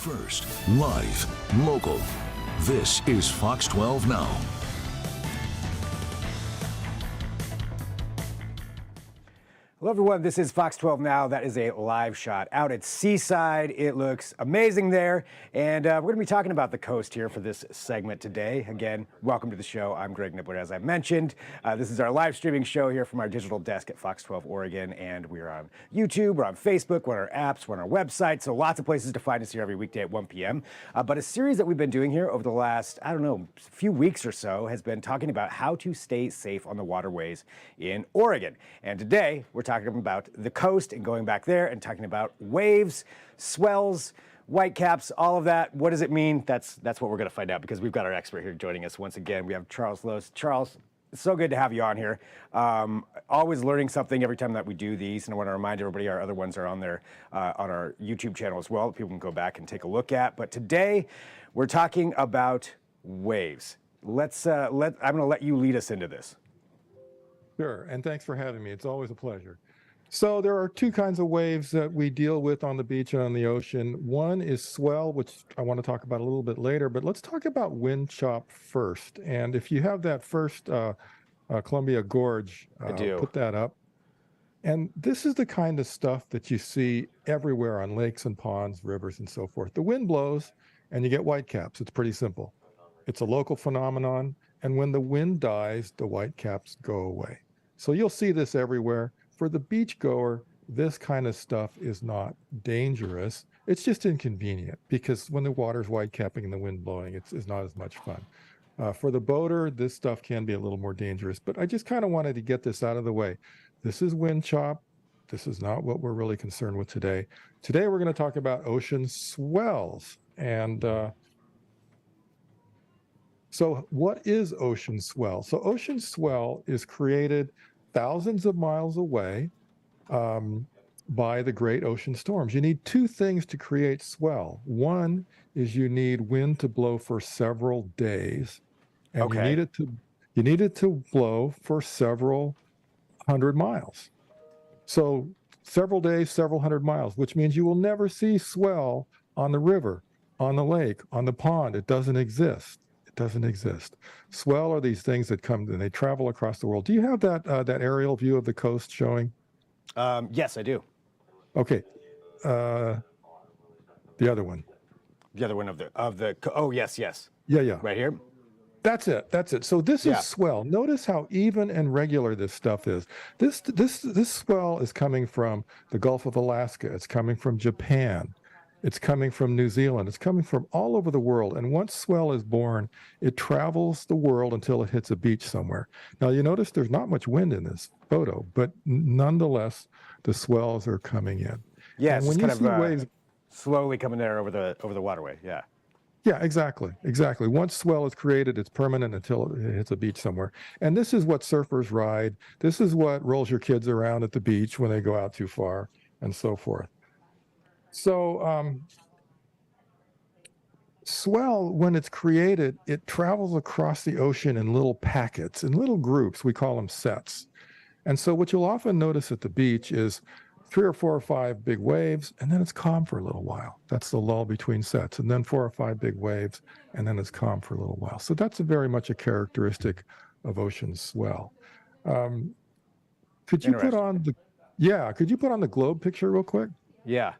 first, live, local. This is Fox 12 Now. Hello everyone, this is Fox 12 Now. That is a live shot out at Seaside. It looks amazing there. And we're going to be talking about the coast here for this segment today. Again, welcome to the show. I'm Greg Nibbler, as I mentioned. This is our live streaming show here from our digital desk at Fox 12 Oregon. And we're on YouTube, we're on Facebook, we're on our apps, we're on our website. So lots of places to find us here every weekday at 1 p.m. But a series that we've been doing here over the last, few weeks or so has been talking about how to stay safe on the waterways in Oregon. And today, we're talking about the coast and going back there and talking about waves, swells, whitecaps, all of that. What does it mean? That's what we're going to find out because we've got our expert here joining us once again. We have Charles Loos. Charles, it's so good to have you on here. Always learning something every time that we do these, and I want to remind everybody our other ones are on there on our YouTube channel as well. People can go back and take a look at. But today we're talking about waves. I'm going to let you lead us into this. Sure, and thanks for having me. It's always a pleasure. So there are two kinds of waves that we deal with on the beach and on the ocean. One is swell, which I want to talk about a little bit later, but let's talk about wind chop first. And if you have that first Columbia Gorge, I do. Put that up. And this is the kind of stuff that you see everywhere on lakes and ponds, rivers, and so forth. The wind blows and you get whitecaps. It's pretty simple. It's a local phenomenon. And when the wind dies, the whitecaps go away. So you'll see this everywhere. For the beachgoer, this kind of stuff is not dangerous. It's just inconvenient because when the water's whitecapping and the wind blowing, it's not as much fun. For the boater, this stuff can be a little more dangerous, but I just kind of wanted to get this out of the way. This is wind chop. This is not what we're really concerned with today. Today, we're going to talk about ocean swells. And so what is ocean swell? So ocean swell is created thousands of miles away by the great ocean storms. You need two things to create swell. One is you need wind to blow for several days, and Okay. you need it to blow for several hundred miles. So several days, several hundred miles, which means you will never see swell on the river, on the lake, on the pond. It doesn't exist. Doesn't exist. Swell are these things that come and they travel across the world. Do you have that aerial view of the coast showing? Yes, I do. Okay. The other one. The other one oh, yes. Yeah. Right here? That's it. So this is swell. Notice how even and regular this stuff is. This swell is coming from the Gulf of Alaska. It's coming from Japan. It's coming from New Zealand. It's coming from all over the world. And once swell is born, it travels the world until it hits a beach somewhere. Now, you notice there's not much wind in this photo, but nonetheless, the swells are coming in. Yeah, and it's when kind you see of waves, slowly coming there over the waterway. Yeah. Yeah, exactly. Once swell is created, it's permanent until it hits a beach somewhere. And this is what surfers ride. This is what rolls your kids around at the beach when they go out too far and so forth. So swell, when it's created, it travels across the ocean in little packets, in little groups. We call them sets. And so what you'll often notice at the beach is 3 or 4 or 5 big waves, and then it's calm for a little while. That's the lull between sets. And then 4 or 5 big waves, and then it's calm for a little while. So that's very much a characteristic of ocean swell. Could you put on the globe picture real quick? Yeah.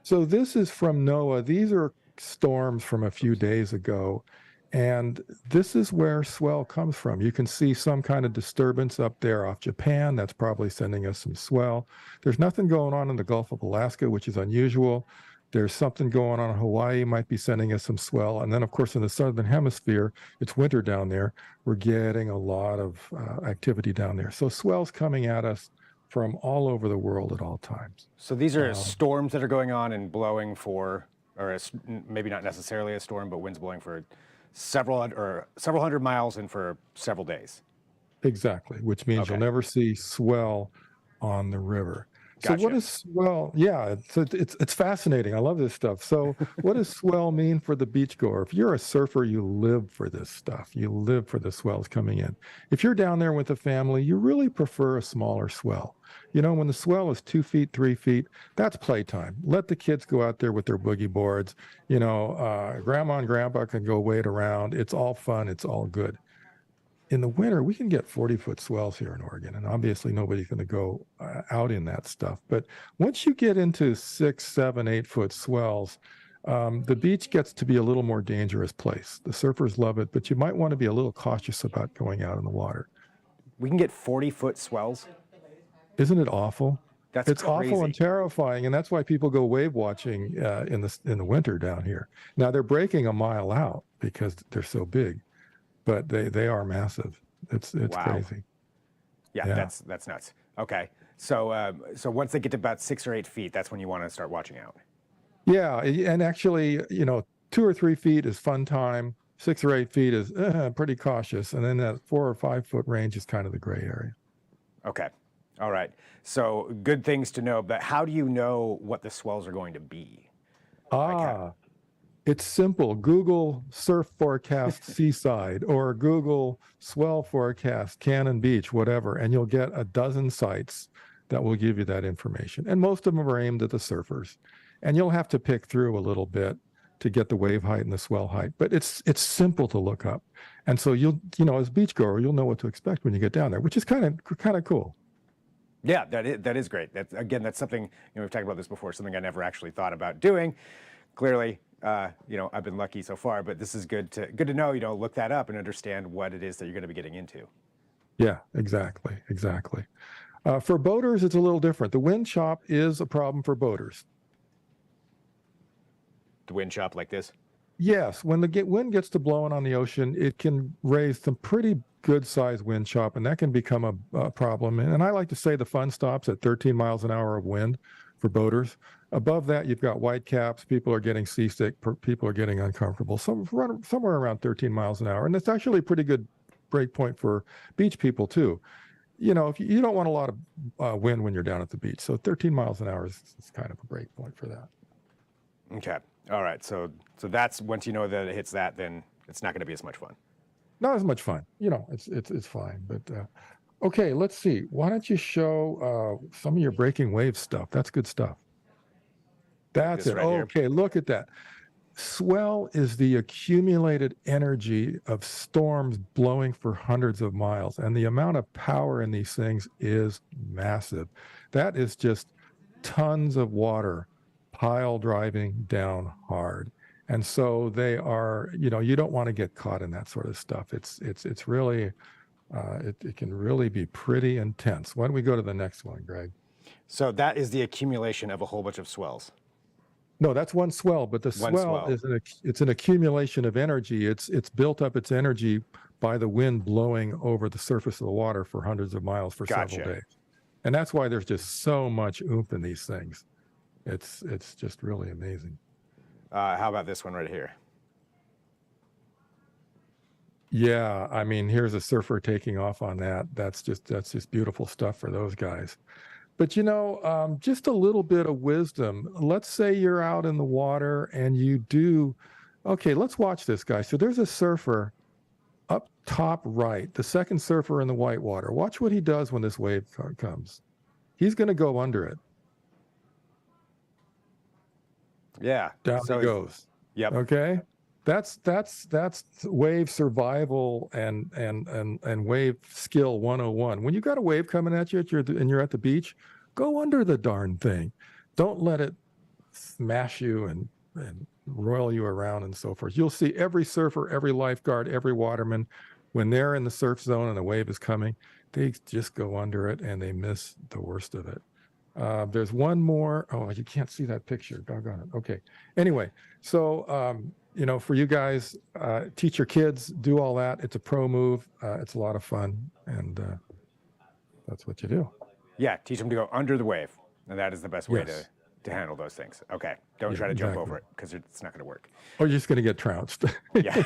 So this is from NOAA. These are storms from a few days ago, and this is where swell comes from. You can see some kind of disturbance up there off Japan. That's probably sending us some swell. There's nothing going on in the Gulf of Alaska, which is unusual. There's something going on in Hawaii, might be sending us some swell. And then, of course, in the southern hemisphere, it's winter down there. We're getting a lot of activity down there. So swell's coming at us from all over the world at all times. So these are storms that are going on and blowing for, maybe not necessarily a storm, but winds blowing for several hundred miles and for several days. Exactly, which means you'll never see swell on the river. So Gotcha. what is swell? Yeah, it's fascinating. I love this stuff. So what does swell mean for the beachgoer? If you're a surfer, you live for this stuff. You live for the swells coming in. If you're down there with a family, you really prefer a smaller swell. You know, when the swell is 2 feet, 3 feet, that's playtime. Let the kids go out there with their boogie boards. You know, grandma and grandpa can go wade around. It's all fun. It's all good. In the winter, we can get 40-foot swells here in Oregon, and obviously nobody's going to go out in that stuff. But once you get into 6, 7, 8-foot swells, the beach gets to be a little more dangerous place. The surfers love it, but you might want to be a little cautious about going out in the water. We can get 40-foot swells. Isn't it awful? It's awful and crazy. terrifying, and that's why people go wave watching in the winter down here. Now they're breaking a mile out because they're so big, but they are massive. It's Wow. crazy. Yeah, Yeah. that's nuts. Okay, so so once they get to about 6 or 8 feet, that's when you want to start watching out. Yeah, and actually, you know, 2 or 3 feet is fun time. 6 or 8 feet is pretty cautious, and then that 4 or 5 foot range is kind of the gray area. Okay, all right. So good things to know, but how do you know what the swells are going to be? It's simple. Google surf forecast seaside or Google swell forecast Cannon Beach, whatever, and you'll get a dozen sites that will give you that information. And most of them are aimed at the surfers. And you'll have to pick through a little bit to get the wave height and the swell height, but it's simple to look up. And so you know, as a beachgoer, you'll know what to expect when you get down there, which is kind of cool. Yeah, that is great. That's something, we've talked about this before, something I never actually thought about doing. Clearly, I've been lucky so far, but this is good to know, look that up and understand what it is that you're going to be getting into. Yeah, exactly. For boaters, it's a little different. The wind chop is a problem for boaters. The wind chop like this? Yes, when the wind gets to blowing on the ocean, it can raise some pretty good sized wind chop, and that can become a problem. And I like to say the fun stops at 13 miles an hour of wind for boaters. Above that, you've got white caps. People are getting seasick. People are getting uncomfortable. Somewhere around 13 miles an hour. And it's actually a pretty good break point for beach people, too. You know, if you don't want a lot of wind when you're down at the beach. So 13 miles an hour is kind of a break point for that. Okay. All right. So that's, once you know that it hits that, then it's not going to be as much fun. Not as much fun. You know, it's fine. But okay, let's see. Why don't you show some of your breaking wave stuff? That's good stuff. That's it. Right here. Okay, look at that. Swell is the accumulated energy of storms blowing for hundreds of miles, and the amount of power in these things is massive. That is just tons of water pile driving down hard. And so they are, you don't want to get caught in that sort of stuff. It's really, it can really be pretty intense. Why don't we go to the next one, Greg? So that is the accumulation of a whole bunch of swells. No, that's one swell, but the swell is it's an accumulation of energy. It's built up its energy by the wind blowing over the surface of the water for hundreds of miles for several days. And that's why there's just so much oomph in these things. It's just really amazing. How about this one right here? Yeah, I mean, here's a surfer taking off on that. That's just beautiful stuff for those guys. But just a little bit of wisdom. Let's say you're out in the water and you do. Okay, let's watch this, guy. So there's a surfer up top right, the second surfer in the white water. Watch what he does when this wave comes. He's going to go under it. Yeah. Down he goes. Yep. Okay. That's wave survival and wave skill 101. When you got a wave coming at you and you're at the beach, go under the darn thing. Don't let it smash you and roil you around and so forth. You'll see every surfer, every lifeguard, every waterman, when they're in the surf zone and the wave is coming, they just go under it and they miss the worst of it. There's one more. Oh, you can't see that picture. Doggone it. Okay. Anyway, so, for you guys, teach your kids, do all that. It's a pro move. It's a lot of fun. And that's what you do. Yeah. Teach them to go under the wave. And that is the best way to handle those things. Okay, don't Yeah, try to jump exactly. over it because it's not going to work. Or you're just going to get trounced. Yeah,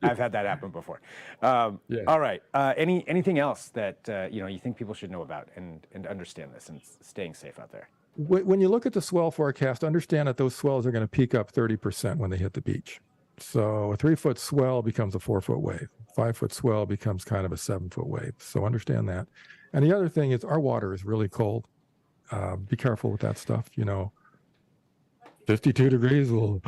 I've had that happen before. Yeah. All right, anything else that you think people should know about and understand this and staying safe out there? When you look at the swell forecast, understand that those swells are going to peak up 30% when they hit the beach. So a 3-foot swell becomes a 4-foot wave. 5-foot swell becomes kind of a 7-foot wave. So understand that. And the other thing is our water is really cold. Be careful with that stuff. 52 degrees will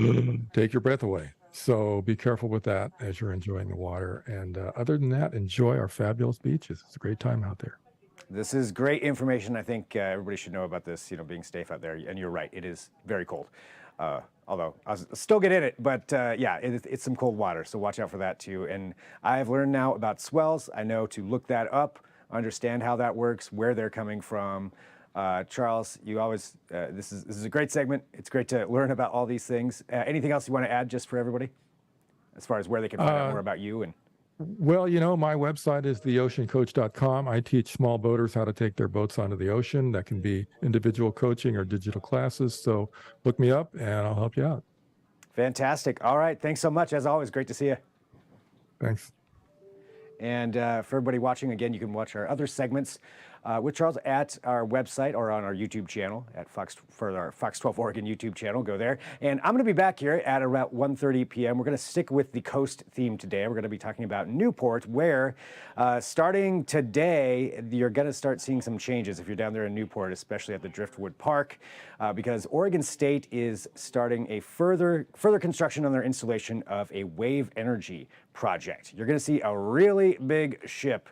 take your breath away. So be careful with that as you're enjoying the water. And other than that, enjoy our fabulous beaches. It's a great time out there. This is great information. I think everybody should know about this, being safe out there. And you're right, it is very cold. Although I'll still get in it, but yeah, it's some cold water, so watch out for that too. And I've learned now about swells. I know to look that up, understand how that works, where they're coming from. Charles, you always, this is a great segment. It's great to learn about all these things. Anything else you want to add just for everybody? As far as where they can find out more about you and... Well, my website is theoceancoach.com. I teach small boaters how to take their boats onto the ocean. That can be individual coaching or digital classes. So look me up and I'll help you out. Fantastic. All right. Thanks so much. As always, great to see you. Thanks. And for everybody watching, again, you can watch our other segments with Charles at our website or on our YouTube channel at our Fox 12 Oregon YouTube channel. Go there. And I'm going to be back here at around 1:30 p.m. We're going to stick with the coast theme today. We're going to be talking about Newport, where starting today, you're going to start seeing some changes if you're down there in Newport, especially at the Driftwood Park, because Oregon State is starting a further construction on their installation of a wave energy project. You're going to see a really big ship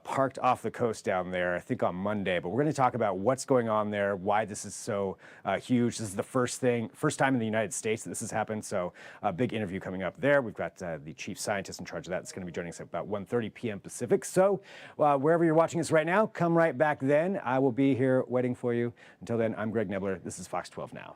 parked off the coast down there, I think on Monday, but we're going to talk about what's going on there, why this is so huge. This is the first time in the United States that this has happened, so a big interview coming up there. We've got the chief scientist in charge of that. It's going to be joining us at about 1:30 p.m. Pacific. So wherever you're watching us right now, come right back then. I will be here waiting for you. Until then, I'm Greg Nebler. This is Fox 12 Now.